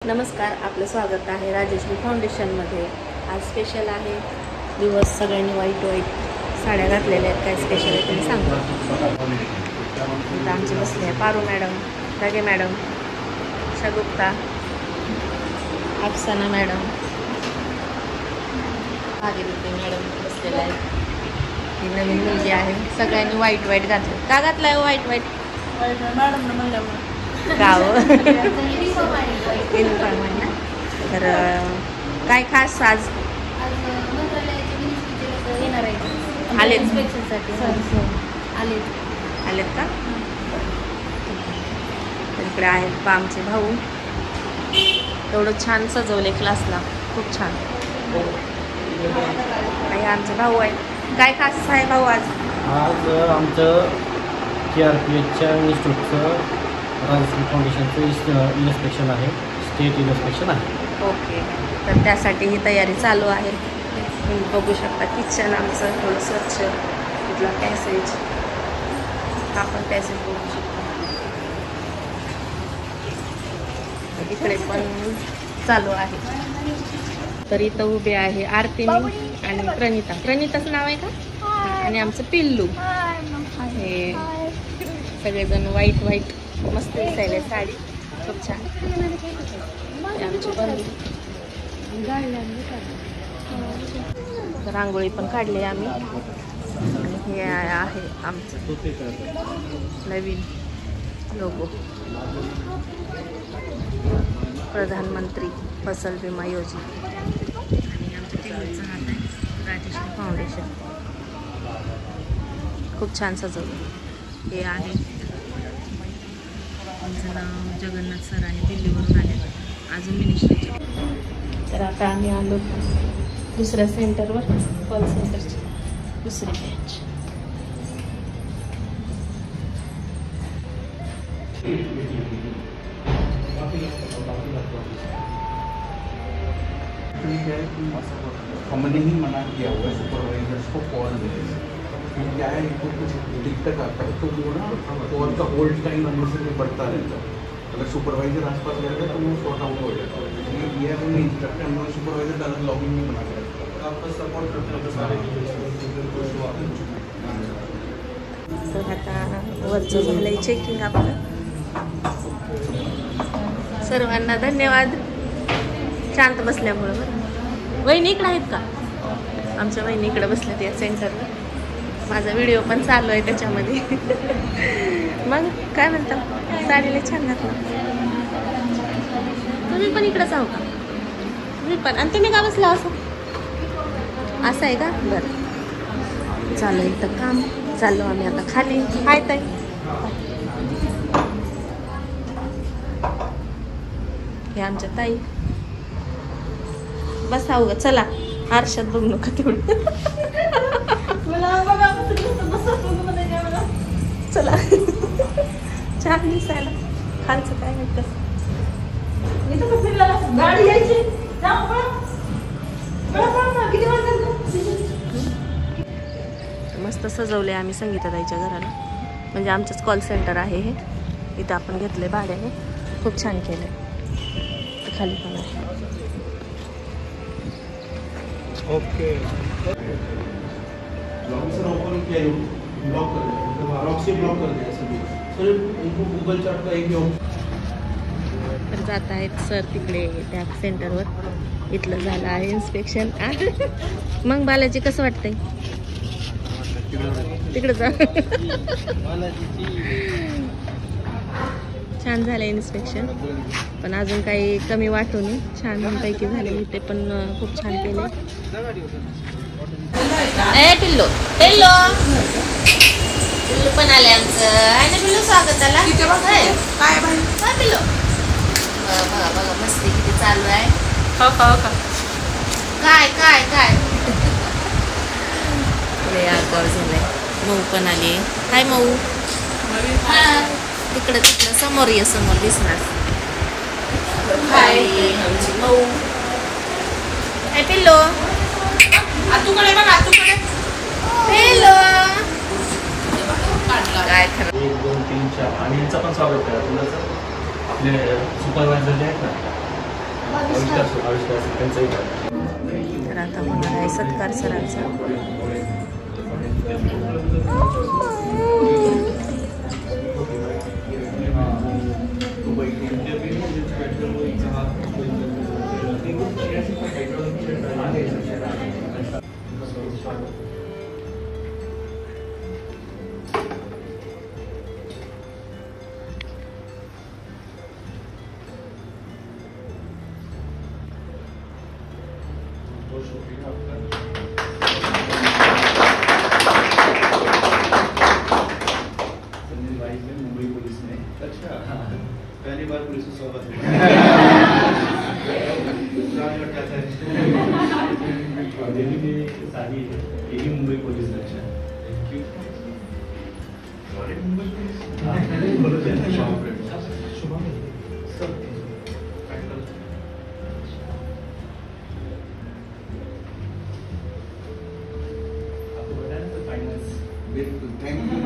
नमस्कार, आपलं स्वागत आहे राजश्री फाउंडेशनमध्ये। आज स्पेशल आहे दिवस। सगळ्यांनी वाईट साड्या घातलेल्या आहेत। काय स्पेशल आहे ते सांगा। आमचे बसले आहे पारू मॅडम, रागे मॅडम, शगुप्ता, अफसाना मॅडम, भागीरथी मॅडम बसलेल्या आहेत। ही नवीन मुलगी आहे। सगळ्यांनी वाईट घातलं। का घातलाय वाईट? मॅडम म्हणल्यामुळे गाव युनिफॉर्म आहे ना। तर काय खास आज येणार आहे आलेत इन्स्पेक्शनसाठी आलेत का? तर इकडे आहेत पा आमचे भाऊ। एवढं छान सजवले क्लासला, खूप छान। काही आमचे भाऊ आहेत। काय खास आहे भाऊ आज? आज आमचं KRPHच्या इन्स्टिट्यूटचं राजश्री फाउंडेशनचं इन्स्पेक्शन आहे, स्टेट इन्स्पेक्शन आहे। ओके, तर त्यासाठी ही तयारी चालू आहे। तुम्ही बघू शकता किचन आमचं थोडं स्वच्छ, तिथला पॅसेज, आपण पॅसेज बघू शकतो। इकडे पण चालू आहे। तर इथं उभे आहे आरती आणि प्रणिताच नाव आहे का? आणि आमचं पिल्लू। हे सगळेजण वाईट मस्त दिसायला साडी, खूप छान। आमची बंधू रांगोळी पण काढली आम्ही। आणि हे आहे आमचं नवीन लोगो, प्रधानमंत्री फसल विमा योजना। आणि आमच्या टीमचं हात आहे राजश्री फाउंडेशन। खूप छान सजवलं। हे आहे आमचं नाव जगन्नाथ सर आहे, दिल्लीवरून आले, अजून मिनिस्ट्रीचे। तर आता आम्ही आलो दुसऱ्या सेंटरवर, कॉल सेंटरची दुसरी बँच। हमने ही मना किया हुआ है सुपरवाइजर्स को कॉल देने से। क्या है, इनको कुछ दिक्कत आता है तो वो ना कॉल का होल्ड टाइम हमेशा से बढ़ता रहता है। अगर सुपरवाइजर आसपास रहता है तो वो सॉर्ट आउट हो जाता है। ये हमने इंस्ट्रक्शन में सुपरवाइजर डायरेक्ट लॉगिंग नहीं बना कर आपका सपोर्ट करते हैं सारे। तर आता वरचं झालंय चेकिंग आपलं। सर्वांना धन्यवाद शांत बसल्यामुळं। बरं, वहिनी इकडे आहेत का? आमच्या वहिनी इकडे बसल्यात या सेंटरला। माझा व्हिडिओ पण चालू आहे त्याच्यामध्ये। मग काय म्हणता? साडीला छान घातलं। तुम्ही पण इकडंच आहो का? तुम्ही पण? आणि तुम्ही का बसला असं आहे का? बरं, चालू इथं काम चालू। आम्ही आता खाली हाय ताई। हे आमच्या ताई बस आहो ग, चला आरशात बघू नका तेवढं। चला छान दिसायला खालचं काय म्हणतात। मस्त सजवले आम्ही संगीताताईच्या घराला, म्हणजे आमचंच कॉल सेंटर आहे हे। इथं आपण घेतलंय भाड्याने, खूप छान केलंय। खाली पण आहे। ओके, सर ओपन किया, ब्लॉक कर दिया, ब्लॉक से ब्लॉक कर दिया सभी। सर इनको गूगल चार्ट का एक तर जात आहेत सर तिकडे त्या सेंटरवर। इथलं झालं आहे इन्स्पेक्शन। मग बालाजी कसं वाटतंय? तिकडं जा। छान झालं इन्स्पेक्शन, पण अजून काही कमी वाटू नये। छान पैकी झाले, इथे पण खूप छान केले। पिल्लू पण आले आमचं आहे ना पिल्लू, स्वागताला। काय पिल्लू बघा मस्ती किती चालू आहे। काय लय आगाव झालंय। मऊ पण आली। हाय मऊ, तिकडं समोर ये, समोर दिसणार। हाय आमची मऊ। हाय पिल्लू, आतूकडे बघ, आतूकडे पिल्लू। काय खरं 1 2 3 4 आणि यांचं पण स्वागत करा। आपले सुपरवायझर जे आहेत ना आविष्कार त्यांचंही काम. तर आता होणार आहे सत्कार सरांचा. मुंबई पुलिस में. अच्छा, पहली बार पुलिस में सोबत है. दिल्ली में शादी है, यही मुंबई पुलिस में. अच्छा, thank you. Mumbai police Shubham आपको बताया ना फाइनेंस. बिल्कुल, थैंक यू.